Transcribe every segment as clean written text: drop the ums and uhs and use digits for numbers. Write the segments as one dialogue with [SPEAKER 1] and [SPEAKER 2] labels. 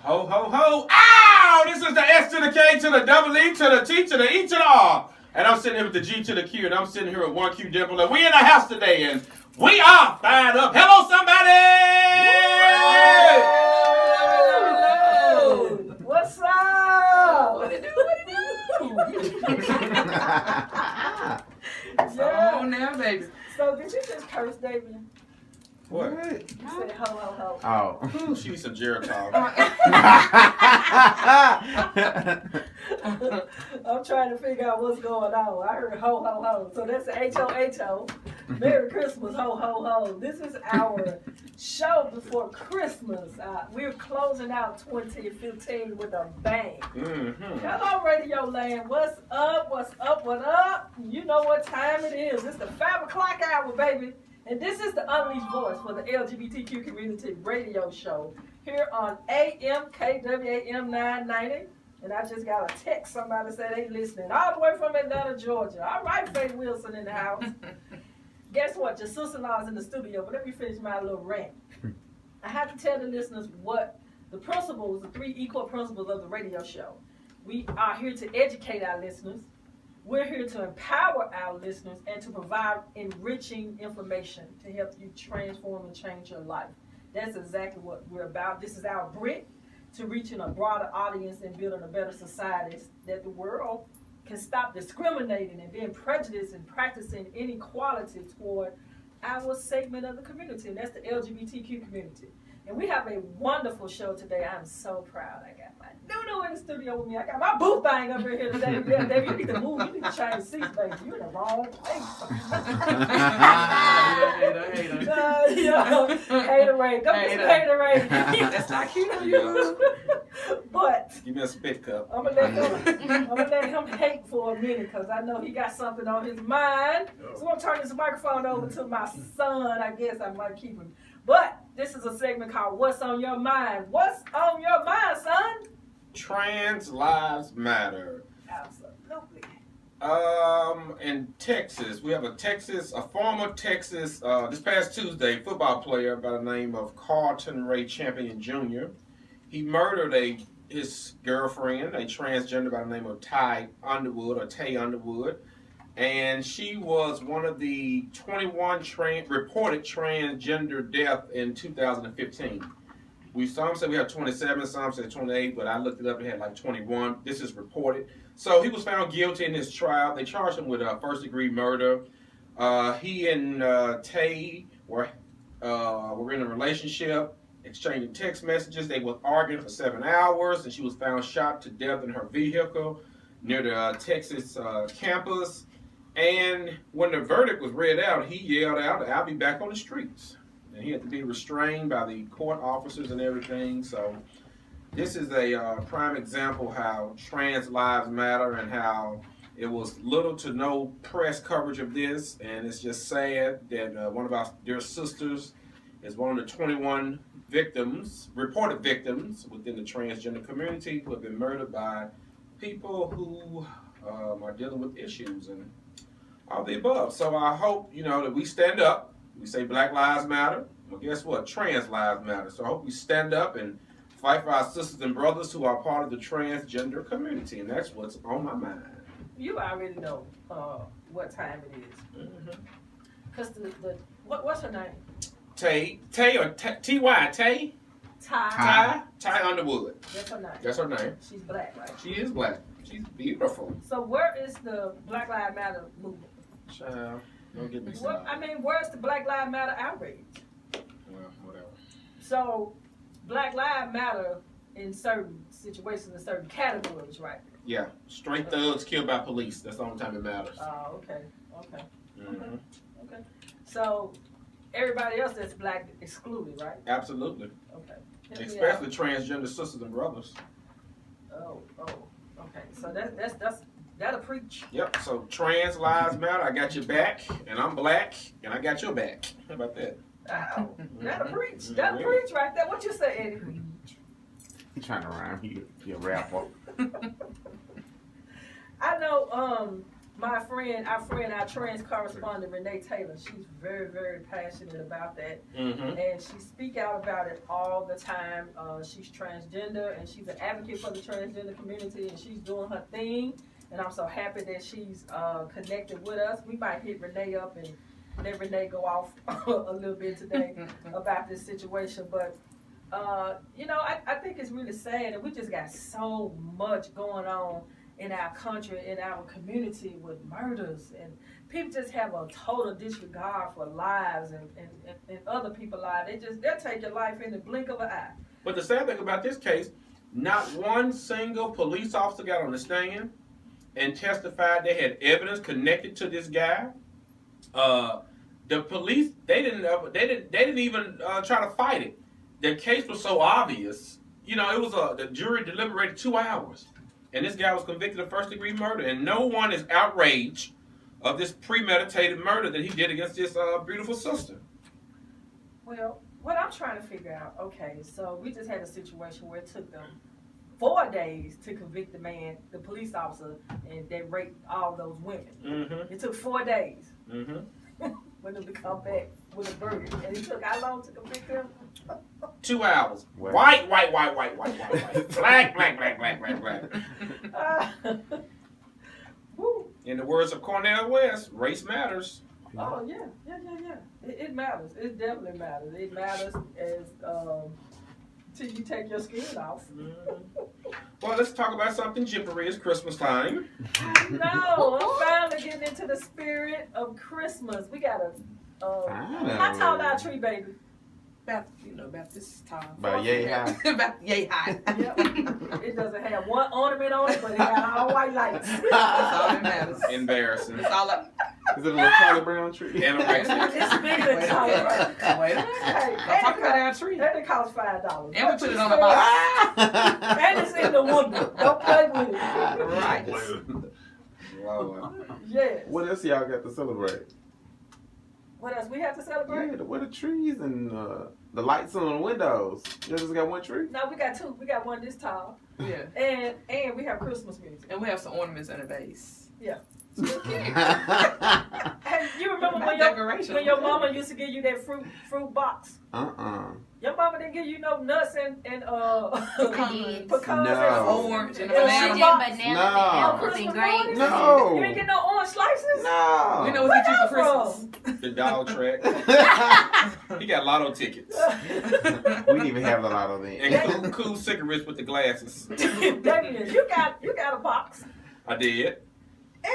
[SPEAKER 1] Ho, ho, ho. Ow! This is the S to the K to the double E to the T to the E to the R. And I'm sitting here with the G to the Q, and I'm sitting here with 1Q Dimple, and we in the house today, and we are fired up. Hello, somebody!
[SPEAKER 2] Hello. What's up?
[SPEAKER 3] What it do?
[SPEAKER 2] Yeah.
[SPEAKER 3] Oh, now, baby.
[SPEAKER 2] So did you just curse David?
[SPEAKER 1] What?
[SPEAKER 2] You said ho, ho, ho.
[SPEAKER 1] Oh. She needs some Geritol.
[SPEAKER 2] I'm trying to figure out what's going on. I heard ho, ho, ho. So that's H-O-H-O. Merry Christmas, ho, ho, ho. This is our show before Christmas. We're closing out 2015 with a bang.
[SPEAKER 1] Mm-hmm.
[SPEAKER 2] Hello, Radio Land. What's up? What's up? What up? You know what time it is. It's the 5 o'clock hour, baby. And this is the Unleashed Voice for the LGBTQ Community radio show here on AMKWAM 990. And I just got a text. Somebody said they listening all the way from Atlanta, Georgia. All right, Faith Wilson in the house. Guess what? Your sister-in-law's in the studio, but let me finish my little rant. I have to tell the listeners what the principles, the 3 equal principles of the radio show. We are here to educate our listeners. We're here to empower our listeners and to provide enriching information to help you transform and change your life. That's exactly what we're about. This is our brick to reaching a broader audience and building a better society that the world can stop discriminating and being prejudiced and practicing inequality toward our segment of the community, and that's the LGBTQ community. And we have a wonderful show today. I'm so proud. I got my Nunu in the studio with me. I got my boo thing up here today. Yeah, David, you need to move. You need to change seats, baby. You're in the wrong place. Haterade. Don't get haterade.
[SPEAKER 3] That's not cute of you.
[SPEAKER 2] But
[SPEAKER 1] Give me a spit cup.
[SPEAKER 2] I'm gonna let him hate for a minute because I know he got something on his mind. So I'm gonna turn this microphone over to my son. I guess I might keep him. But this is a segment called What's on Your Mind? What's on your mind, son?
[SPEAKER 1] Trans lives matter.
[SPEAKER 2] Absolutely.
[SPEAKER 1] In Texas, we have a former Texas, this past Tuesday, football player by the name of Carlton Ray Champion Jr. He murdered his girlfriend, a transgender by the name of Tay Underwood. And she was one of the 21 reported transgender deaths in 2015. Some said we had 27, some said 28, but I looked it up and had like 21. This is reported. So he was found guilty in his trial. They charged him with first-degree murder. He and Tay were in a relationship, exchanging text messages. They were arguing for 7 hours, and she was found shot to death in her vehicle near the Texas campus. And when the verdict was read out, he yelled out, "I'll be back on the streets." And he had to be restrained by the court officers and everything. So this is a prime example how trans lives matter and how it was little to no press coverage of this. And it's just sad that one of our dear sisters is one of the 21 reported victims within the transgender community who have been murdered by people who are dealing with issues and all the above. So I hope, that we stand up. We say Black Lives Matter. Well, guess what? Trans lives matter. So I hope we stand up and fight for our sisters and brothers who are part of the transgender community. And that's what's on my mind.
[SPEAKER 2] You already know what time it is. Because what's her name?
[SPEAKER 1] Tay or T-Y, Tay?
[SPEAKER 2] Ty
[SPEAKER 1] Underwood.
[SPEAKER 2] That's her name.
[SPEAKER 1] That's her name.
[SPEAKER 2] She's black, right?
[SPEAKER 1] She is black. She's beautiful.
[SPEAKER 2] So where is the Black Lives Matter movement?
[SPEAKER 1] Child, don't get me started.
[SPEAKER 2] Where's the Black Lives Matter outrage?
[SPEAKER 1] Well, whatever.
[SPEAKER 2] So Black Lives Matter in certain situations, in certain categories, right?
[SPEAKER 1] Yeah. Straight thugs killed by police. That's the only time it matters.
[SPEAKER 2] Oh, okay.
[SPEAKER 1] Mm-hmm.
[SPEAKER 2] Okay. So everybody else that's black excluded, right?
[SPEAKER 1] Absolutely.
[SPEAKER 2] Okay.
[SPEAKER 1] Especially transgender sisters and brothers.
[SPEAKER 2] Oh. Okay. So that'll preach.
[SPEAKER 1] Yep. So trans lives matter. I got your back, and I'm black, and I got your back. How about that?
[SPEAKER 2] Oh, that'll preach. That'll preach right there. What you say, Eddie?
[SPEAKER 4] He's trying to rhyme. He a rapper.
[SPEAKER 2] I know our trans correspondent, Renee Taylor, she's very, very passionate about that. And she speak out about it all the time. She's transgender, and she's an advocate for the transgender community, and she's doing her thing. And I'm so happy that she's connected with us. We might hit Renee up and let Renee go off a little bit today about this situation. But, you know, I think it's really sad, and we just got so much going on in our country, in our community with murders, and people just have a total disregard for lives and other people's lives. They'll take your life in the blink of an eye.
[SPEAKER 1] But the sad thing about this case, not one single police officer got on the stand and testified they had evidence connected to this guy. The police, they didn't even try to fight it. The case was so obvious. You know, it was the jury deliberated 2 hours. And this guy was convicted of first-degree murder, and no one is outraged of this premeditated murder that he did against this beautiful sister.
[SPEAKER 2] Well, what I'm trying to figure out, okay, so we just had a situation where it took them 4 days to convict the man, the police officer, and they raped all those women. It took 4 days for them to come back with a verdict. And it took how long to convict them?
[SPEAKER 1] 2 hours. White. Black. In the words of Cornel West, race matters.
[SPEAKER 2] Oh, yeah. It matters. It definitely matters. It matters as till you take your skin off.
[SPEAKER 1] Well, let's talk about something jippery. It's Christmas time.
[SPEAKER 2] No, I'm finally getting into the spirit of Christmas. We got how tall our tree, baby?
[SPEAKER 3] About this time.
[SPEAKER 4] About yay high.
[SPEAKER 3] About yay high.
[SPEAKER 2] Yep. It doesn't have one ornament on it, but it got all white lights.
[SPEAKER 3] That's all that matters.
[SPEAKER 1] Embarrassing.
[SPEAKER 3] That's all that.
[SPEAKER 4] Is it a little Charlie Brown tree?
[SPEAKER 1] Anorexic.
[SPEAKER 2] It's bigger than Charlie Brown.
[SPEAKER 3] Wait a minute.
[SPEAKER 2] Hey,
[SPEAKER 3] Don't talk about our tree.
[SPEAKER 2] and it costs $5.
[SPEAKER 3] And we put it on the box.
[SPEAKER 2] And it's in the window. Don't play with it.
[SPEAKER 3] Right.
[SPEAKER 1] Wow.
[SPEAKER 2] Yes.
[SPEAKER 4] What else y'all got to celebrate?
[SPEAKER 2] What else we have to celebrate?
[SPEAKER 4] Yeah, what the trees and the lights on the windows. You just got one tree?
[SPEAKER 2] No, we got two. We got one this tall.
[SPEAKER 3] Yeah.
[SPEAKER 2] And we have Christmas music.
[SPEAKER 3] And we have some ornaments in the base.
[SPEAKER 2] Yeah.
[SPEAKER 3] Okay.
[SPEAKER 2] Hey, you remember when your mama used to give you that fruit box? Your mama didn't give you no nuts and pecans
[SPEAKER 4] No.
[SPEAKER 2] and
[SPEAKER 3] Orange and
[SPEAKER 2] a
[SPEAKER 3] banana.
[SPEAKER 2] box.
[SPEAKER 4] No.
[SPEAKER 5] apples and grapes.
[SPEAKER 4] No.
[SPEAKER 2] You didn't get no orange slices?
[SPEAKER 4] No.
[SPEAKER 3] We know what you for Christmas.
[SPEAKER 1] The dog track. He got lotto tickets.
[SPEAKER 4] We didn't even have the lotto then.
[SPEAKER 1] And cool cigarettes with the glasses.
[SPEAKER 2] David, you got a box.
[SPEAKER 1] I did.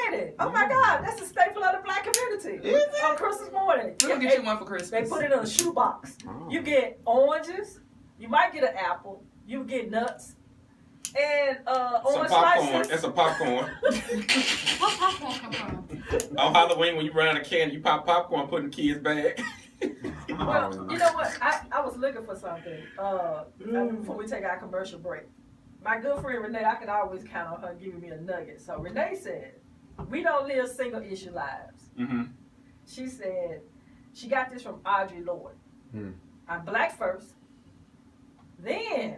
[SPEAKER 2] Eddie, oh my God, that's a staple of the black community.
[SPEAKER 4] Is it?
[SPEAKER 2] On Christmas morning.
[SPEAKER 3] We're going to get you one for Christmas.
[SPEAKER 2] They put it in a shoebox.
[SPEAKER 4] Oh.
[SPEAKER 2] You get oranges. You might get an apple. You get nuts. And
[SPEAKER 1] Some
[SPEAKER 2] orange
[SPEAKER 1] popcorn.
[SPEAKER 2] slices.
[SPEAKER 1] That's a popcorn.
[SPEAKER 5] What popcorn come from?
[SPEAKER 1] On Halloween, when you run out of candy, you pop popcorn, put in the kids' bag.
[SPEAKER 2] Well, you know what? I was looking for something before we take our commercial break. My good friend Renee, I can always count on her giving me a nugget. So Renee said, we don't live single issue lives. She said, she got this from Audre Lorde. I'm black first, then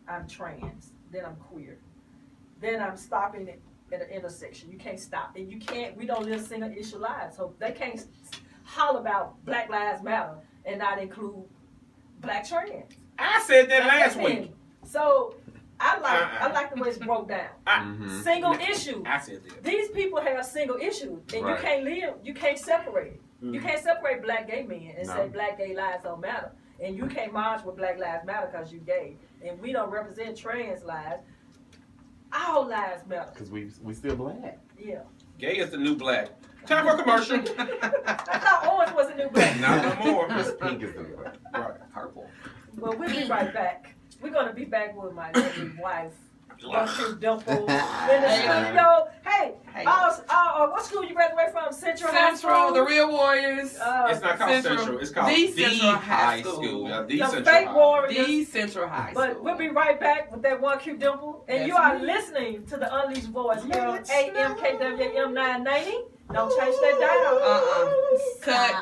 [SPEAKER 2] I'm trans, then I'm queer, then I'm stopping at an intersection. You can't stop. And we don't live single issue lives. So they can't holler about Black Lives Matter and not include black trans.
[SPEAKER 1] I said that last week.
[SPEAKER 2] So I like the way it's broke down. Single issue.
[SPEAKER 1] I said that.
[SPEAKER 2] These people have single issues, and
[SPEAKER 4] Right.
[SPEAKER 2] you can't separate it. You can't separate black gay men and say black gay lives don't matter. And you can't march with Black Lives Matter because you gay. And we don't represent trans lives. All lives matter.
[SPEAKER 4] Because we still black.
[SPEAKER 2] Yeah.
[SPEAKER 1] Gay is the new black. Time for a commercial.
[SPEAKER 2] I thought orange was a new black.
[SPEAKER 1] Not no more.
[SPEAKER 4] Because pink is the black.
[SPEAKER 1] Right. Purple.
[SPEAKER 2] But we'll be right back. We're going to be back with my lovely wife. Dimple. Hey, what school you graduated from? Central High School?
[SPEAKER 3] Central, the real Warriors.
[SPEAKER 1] It's not called Central. It's called
[SPEAKER 3] The
[SPEAKER 1] the
[SPEAKER 3] Central
[SPEAKER 1] High
[SPEAKER 3] High
[SPEAKER 1] School.
[SPEAKER 3] School.
[SPEAKER 1] Yeah, the
[SPEAKER 2] The
[SPEAKER 1] Central
[SPEAKER 2] fake
[SPEAKER 1] High.
[SPEAKER 2] Warriors.
[SPEAKER 3] The Central High School.
[SPEAKER 2] But we'll be right back with that one cute Dimple. And
[SPEAKER 3] Yes,
[SPEAKER 2] you are
[SPEAKER 3] ma'am.
[SPEAKER 2] listening to the Unleashed Voice here on
[SPEAKER 4] Let's
[SPEAKER 2] AMKWM 990. Don't change that dial.
[SPEAKER 3] Cut.